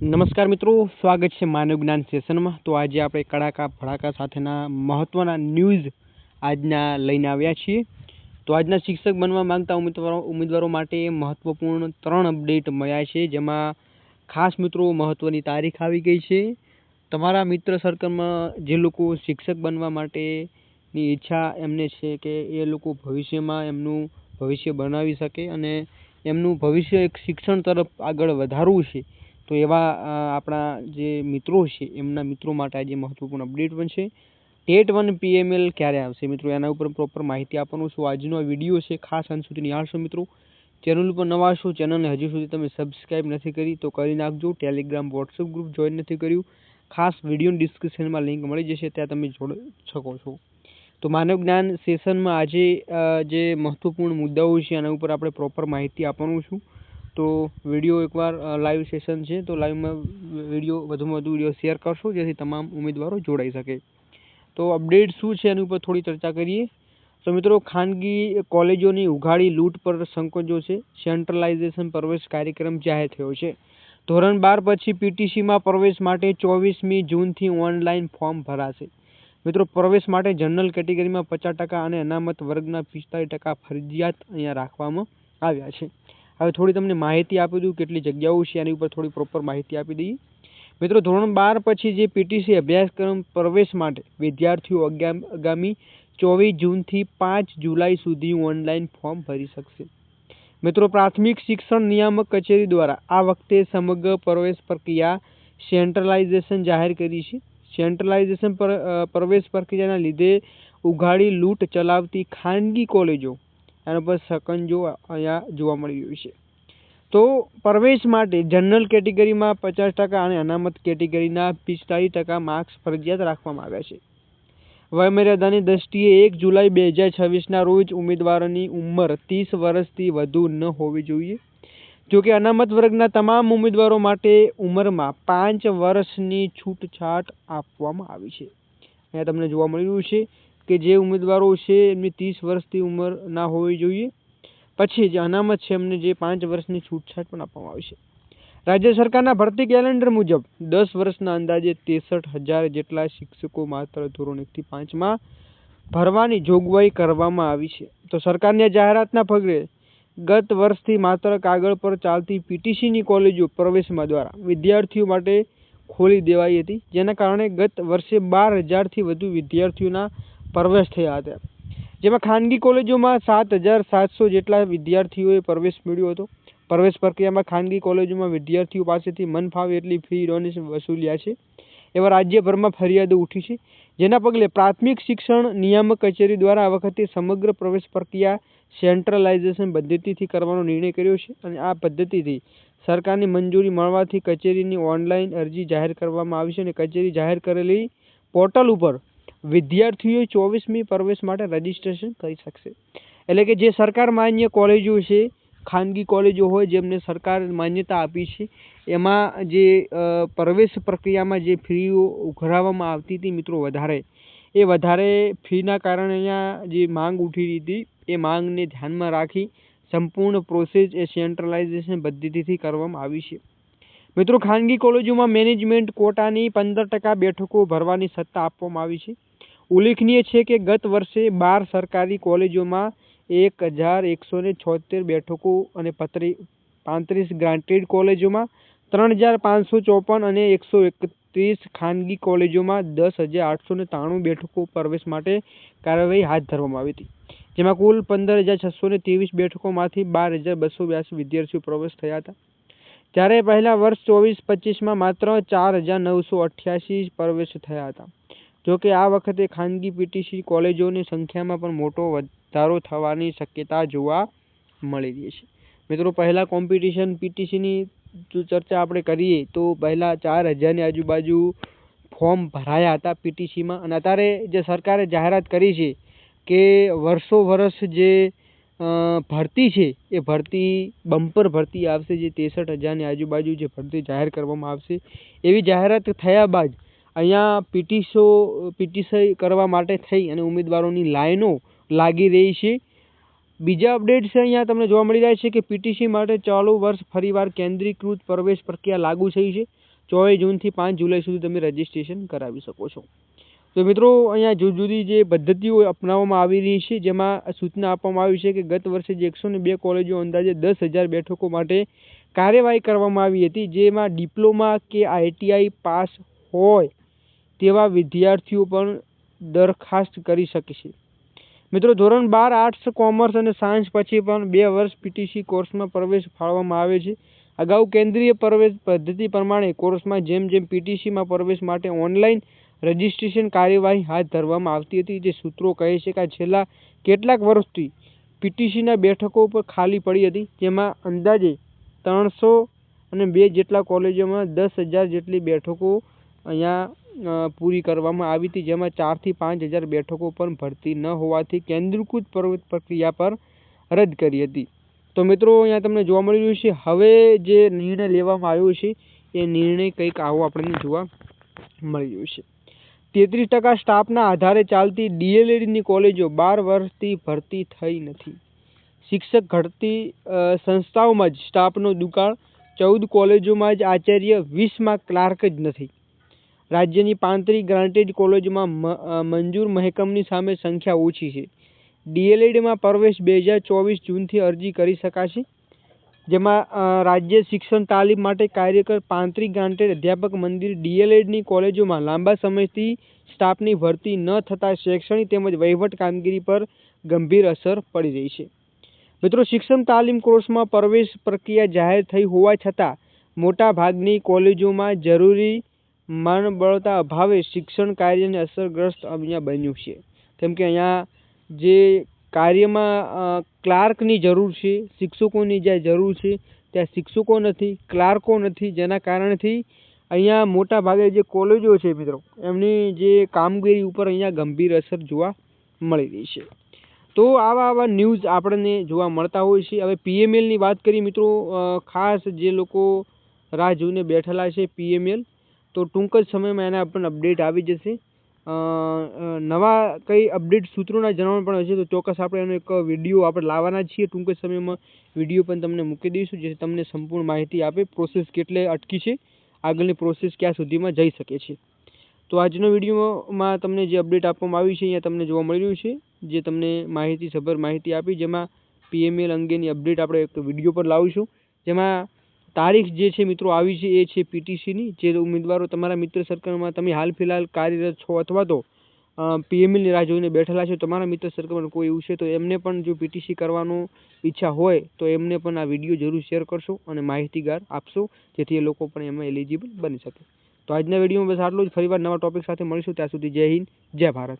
નમસ્કાર મિત્રો, સ્વાગત છે માનવ જ્ઞાન સેશનમાં। તો આજે આપણે કડાકા ભડાકા સાથેના મહત્વના ન્યૂઝ આજના લઈને આવ્યા છીએ। તો આજના શિક્ષક બનવા માંગતા ઉમેદવારો માટે મહત્વપૂર્ણ 3 અપડેટ મળ્યા છે, જેમાં ખાસ મિત્રો મહત્વની તારીખ આવી ગઈ છે। તમારા મિત્ર સર્કલમાં જે લોકો શિક્ષક બનવા માટેની ઈચ્છા એમને છે કે એ લોકો ભવિષ્યમાં એમનું ભવિષ્ય બનાવી શકે અને એમનું ભવિષ્ય એક શિક્ષણ તરફ આગળ વધારવું છે, તો એવા આપણા જે મિત્રો છે એમના મિત્રો માટે આજે મહત્વપૂર્ણ અપડેટ પણ છે। ટેટ 1 PML ક્યારે આવશે મિત્રો, એના ઉપર પ્રોપર માહિતી આપવાનું છું। આજનો આ વિડીયો છે, ખાસ અંત સુધી નિહાળશો મિત્રો। ચેનલ ઉપર નવા છો, ચેનલને હજુ સુધી તમે સબસ્ક્રાઈબ નથી કરી તો કરી નાખજો। ટેલિગ્રામ વોટ્સઅપ ગ્રુપ જોઈન નથી કર્યું, ખાસ વિડીયોની ડિસ્ક્રિપ્શનમાં લિંક મળી જશે, ત્યાં તમે જોડી શકો છો। તો માનવ જ્ઞાન સેશનમાં આજે જે મહત્વપૂર્ણ મુદ્દાઓ છે એના ઉપર આપણે પ્રોપર માહિતી આપવાનું છું। તો વિડીયો એકવાર લાઈવ સેશન છે, તો લાઈવમાં વિડીયો વધુમાં વધુ વિડીયો શેર કરશો, જેથી તમામ ઉમેદવારો જોડાઈ શકે। તો અપડેટ શું છે એની ઉપર થોડી ચર્ચા કરીએ। તો મિત્રો, ખાનગી કોલેજોની ઉઘાડી લૂંટ પર સંકોચો છે, સેન્ટ્રલાઇઝેશન પ્રવેશ કાર્યક્રમ જાહેર થયો છે। ધોરણ 12 પછી પીટીસીમાં પ્રવેશ માટે 24મી જૂનથી ઓનલાઈન ફોર્મ ભરાશે। મિત્રો, પ્રવેશ માટે જનરલ કેટેગરીમાં 50% અને અનામત વર્ગના 45% ફરજિયાત અહીંયા રાખવામાં આવ્યા છે। હવે થોડી તમને માહિતી આપી દઉં કેટલી જગ્યાઓ છે એની ઉપર થોડી પ્રોપર માહિતી આપી દઈએ। મિત્રો, ધોરણ 12 પછી જે પીટીસી અભ્યાસક્રમ પ્રવેશ માટે વિદ્યાર્થીઓ આગામી 24 જૂનથી 5 જુલાઈ સુધી ઓનલાઈન ફોર્મ ભરી શકશે। મિત્રો, પ્રાથમિક શિક્ષણ નિયામક કચેરી દ્વારા આ વખતે સમગ્ર પ્રવેશ પ્રક્રિયા સેન્ટ્રલાઇઝેશન જાહેર કરી છે। સેન્ટ્રલાઇઝેશન પ્રવેશ પ્રક્રિયાના લીધે ઉઘાડી લૂંટ ચલાવતી ખાનગી કોલેજો એના પર સકંજો અહીંયા જોવા મળી રહ્યું છે। તો પ્રવેશ માટે જનરલ કેટેગરીમાં 50% અને અનામત કેટેગરીના 45% માર્ક્સ ફરજિયાત રાખવામાં આવ્યા છે। વયમર્યાદાની દ્રષ્ટિએ 1 જુલાઈ 2026ના રોજ ઉમેદવારોની ઉંમર 30 વર્ષથી વધુ ન હોવી જોઈએ। જોકે અનામત વર્ગના તમામ ઉમેદવારો માટે ઉંમરમાં 5 વર્ષની છૂટછાટ આપવામાં આવી છે। અહીંયા તમને જોવા મળી રહ્યું છે કે જે ઉમેદવારો છે એમની 30 વર્ષથી ઉંમર ના હોવી જોઈએ, પછી જે અનામત છે એમને જે 5 વર્ષની છૂટછાટ પણ આપવામાં આવી છે। રાજ્ય સરકારના ભરતી કેલેન્ડર મુજબ 10 વર્ષના અંદાજે 63,000 જેટલા શિક્ષકો માત્ર ધોરણ 1 થી 5માં ભરવાની જોગવાઈ કરવામાં આવી છે। તો સરકારની જાહેરાતના પગલે ગત વર્ષથી માત્ર કાગળ પર ચાલતી પીટીસીની કોલેજો પ્રવેશમાં દ્વારા વિદ્યાર્થીઓ માટે ખોલી દેવાઈ હતી, જેના કારણે ગત વર્ષે 12,000થી વધુ વિદ્યાર્થીઓના પ્રવેશ થયા હતા, જેમાં ખાનગી કોલેજોમાં 7,700 જેટલા વિદ્યાર્થીઓએ પ્રવેશ મેળવ્યો હતો। પ્રવેશ પ્રક્રિયામાં ખાનગી કોલેજોમાં વિદ્યાર્થીઓ પાસેથી મન ફાવે એટલી ફી ડોનેશન વસૂલ્યા છે એવા રાજ્યભરમાં ફરિયાદો ઉઠી છે, જેના પગલે પ્રાથમિક શિક્ષણ નિયામક કચેરી દ્વારા આ વખતે સમગ્ર પ્રવેશ પ્રક્રિયા સેન્ટ્રલાઇઝેશન પદ્ધતિથી કરવાનો નિર્ણય કર્યો છે અને આ પદ્ધતિથી સરકારની મંજૂરી મળવાથી કચેરીની ઓનલાઈન અરજી જાહેર કરવામાં આવી છે અને કચેરી જાહેર કરેલી પોર્ટલ ઉપર વિદ્યાર્થીઓએ 24મી પ્રવેશ માટે રજીસ્ટ્રેશન કરી શકશે। એટલે કે જે સરકાર માન્ય કોલેજો છે, ખાનગી કોલેજો હોય જેમને સરકાર માન્યતા આપી છે, એમાં જે પ્રવેશ પ્રક્રિયામાં જે ફીઓ ઉઘરાવવામાં આવતી હતી મિત્રો વધારે ફીના કારણે અહીંયા જે માંગ ઉઠી હતી એ માંગને ધ્યાનમાં રાખી સંપૂર્ણ પ્રોસેસ એ સેન્ટ્રલાઇઝેશન પદ્ધતિથી કરવામાં આવી છે। મિત્રો, ખાનગી કોલેજોમાં મેનેજમેન્ટ કોટાની 15% બેઠકો ભરવાની સત્તા આપવામાં આવી છે। ઉલ્લેખનીય છે કે ગત વર્ષે 12 સરકારી કોલેજોમાં 1,176 બેઠકો અને 35 ગ્રાન્ટેડ કોલેજોમાં 3,554 અને 131 ખાનગી કોલેજોમાં 10,893 બેઠકો પ્રવેશ માટે કાર્યવાહી હાથ ધરવામાં આવી હતી, જેમાં કુલ 15,623 બેઠકોમાંથી 12,282 વિદ્યાર્થીઓ પ્રવેશ થયા હતા। જ્યારે પહેલા વર્ષ 24-25માં માત્ર 4,988 પ્રવેશ થયા હતા। જોકે આ વખતે ખાનગી પીટીસી કોલેજોની સંખ્યામાં પણ મોટો વધારો થવાની શક્યતા જોવા મળી રહી છે। મિત્રો, પહેલા કોમ્પિટિશન પીટીસીની જો ચર્ચા આપણે કરીએ તો પહેલા 4,000ની આજુબાજુ ફોર્મ ભરાયા હતા પીટીસીમાં, અને અત્યારે જે સરકારે જાહેરાત કરી છે કે વર્ષ જે ભરતી છે એ ભરતી બમ્પર ભરતી આવશે, જે 63,000ની આજુબાજુ જે ભરતી જાહેર કરવામાં આવશે, એવી જાહેરાત થયા બાદ અહીંયા પીટીસી કરવા માટે થઈ અને ઉમેદવારોની લાઈનો લાગી રહી છે। બીજા અપડેટ છે અહીંયા તમને જોવા મળી રહ્યા છે કે પીટીસી માટે ચાલુ વર્ષ ફરીવાર કેન્દ્રીકૃત પ્રવેશ પ્રક્રિયા લાગુ થઈ છે। 24 જૂનથી 5 જુલાઈ સુધી તમે રજિસ્ટ્રેશન કરાવી શકો છો. તો મિત્રો અહીંયા જુદી જુદી જે પદ્ધતિઓ અપનાવવામાં આવી રહી છે, જેમાં સૂચના આપવામાં આવી છે કે ગત વર્ષે જે 102 કોલેજો અંદાજે 10,000 બેઠકો માટે કાર્યવાહી કરવામાં આવી હતી, જેમાં ડિપ્લોમા કે ITI પાસ હોય તેવા વિદ્યાર્થીઓ પણ દરખાસ્ત કરી શકે છે. મિત્રો ધોરણ 12 આર્ટ્સ, કોમર્સ અને સાયન્સ પછી પણ 2 વર્ષ PTC કોર્સમાં પ્રવેશ ફાળવવામાં આવે છે. અગાઉ કેન્દ્રીય પ્રવેશ પદ્ધતિ પ્રમાણે કોર્સમાં જેમ PTCમાં પ્રવેશ માટે ઓનલાઈન રજિસ્ટ્રેશન કાર્યવાહી હાથ ધરવામાં આવતી હતી, જે સૂત્રો કહે છે કે છેલ્લા કેટલાક વર્ષથી PTCના બેઠકો પર ખાલી પડી હતી, જેમાં અંદાજે 302 જેટલા કોલેજોમાં 10,000 જેટલી બેઠકો અહીંયા પૂરી કરવામાં આવી હતી, જેમાં 4,000 થી 5,000 બેઠકો પણ ભરતી ન હોવાથી કેન્દ્રીકૃત પ્રવેશ પ્રક્રિયા પર રદ કરી હતી. તો મિત્રો અહીંયા તમને જોવા મળી રહ્યું છે હવે જે નિર્ણય લેવામાં આવ્યો છે એ નિર્ણય કંઈક આવો આપણને જોવા મળી રહ્યું છે. 33% સ્ટાફના આધારે ચાલતી DLEDની કોલેજો 12 વર્ષથી ભરતી થઈ નથી. શિક્ષક ઘટતી સંસ્થાઓમાં જ સ્ટાફનો દુકાળ, 14 કોલેજોમાં જ આચાર્ય, 20માં ક્લાર્ક જ નથી. રાજ્યની 35 ગ્રાન્ટેડ કોલેજોમાં મંજૂર મહેકમની સામે સંખ્યા ઓછી છે. DLEDમાં પ્રવેશ 2024 જૂનથી અરજી કરી શકાશે, જેમાં રાજ્ય શિક્ષણ તાલીમ માટે કાર્યકર 35 ગ્રાન્ટેડ અધ્યાપક મંદિર DLEDની કોલેજોમાં લાંબા સમયથી સ્ટાફની ભરતી ન થતાં શૈક્ષણિક તેમજ વહીવટ કામગીરી પર ગંભીર અસર પડી રહી છે. મિત્રો શિક્ષણ તાલીમ કોર્સમાં પ્રવેશ પ્રક્રિયા જાહેર થઈ હોવા છતાં મોટા ભાગની કોલેજોમાં જરૂરી માનબળતા અભાવે શિક્ષણ કાર્યને અસરગ્રસ્ત અહીંયા બન્યું છે. કેમ કે અહીંયા જે કાર્યમાં ક્લાર્કની જરૂર છે, શિક્ષકોની જ્યાં જરૂર છે ત્યાં શિક્ષકો નથી, ક્લાર્કો નથી, જેના કારણથી અહીંયા મોટા ભાગે જે કોલેજો છે મિત્રો એમની જે કામગીરી ઉપર અહીંયા ગંભીર અસર જોવા મળી રહી છે. તો આવા ન્યૂઝ આપણને જોવા મળતા હોય છે. હવે PMLની વાત કરી મિત્રો, ખાસ જે લોકો રાહ જોઈને બેઠેલા છે PML, તો ટૂંક જ સમયમાં એના પણ અપડેટ આવી જશે. નવા કઈ અપડેટ સૂત્રોના જણાવવા પણ હશે તો ચોક્કસ આપણે એનો એક વિડીયો આપણે લાવવાના છીએ. ટૂંક જ સમયમાં વિડીયો પણ તમને મૂકી દઈશું, જેથી તમને સંપૂર્ણ માહિતી આપે પ્રોસેસ કેટલે અટકી છે, આગળની પ્રોસેસ ક્યાં સુધીમાં જઈ શકે છે. તો આજનો વિડીયોમાં તમને જે અપડેટ આપવામાં આવી છે અહીંયા તમને જોવા મળી રહ્યું છે, જે તમને માહિતીસભર માહિતી આપી, જેમાં PML અંગેની અપડેટ આપણે એક વિડીયો પર લાવીશું, જેમાં તારીખ જે છે મિત્રો આવી છે એ છે PTCની. જે ઉમેદવારો તમારા મિત્ર સર્કલમાં તમે હાલ ફિલહાલ કાર્યરત છો અથવા તો PMLની રાહ જોઈને બેઠેલા છો, તમારા મિત્ર સર્કલમાં કોઈ એવું છે તો એમને પણ જો PTC કરવાનો ઈચ્છા હોય તો એમને પણ આ વિડીયો જરૂર શેર કરશો અને માહિતીગાર આપશો, જેથી એ લોકો પણ એમાં એલિજિબલ બની શકે. તો આજના વિડીયોમાં બસ આટલું જ. ફરીવાર નવા ટોપિક સાથે મળીશું. ત્યાં સુધી જય હિન્દ, જય ભારત.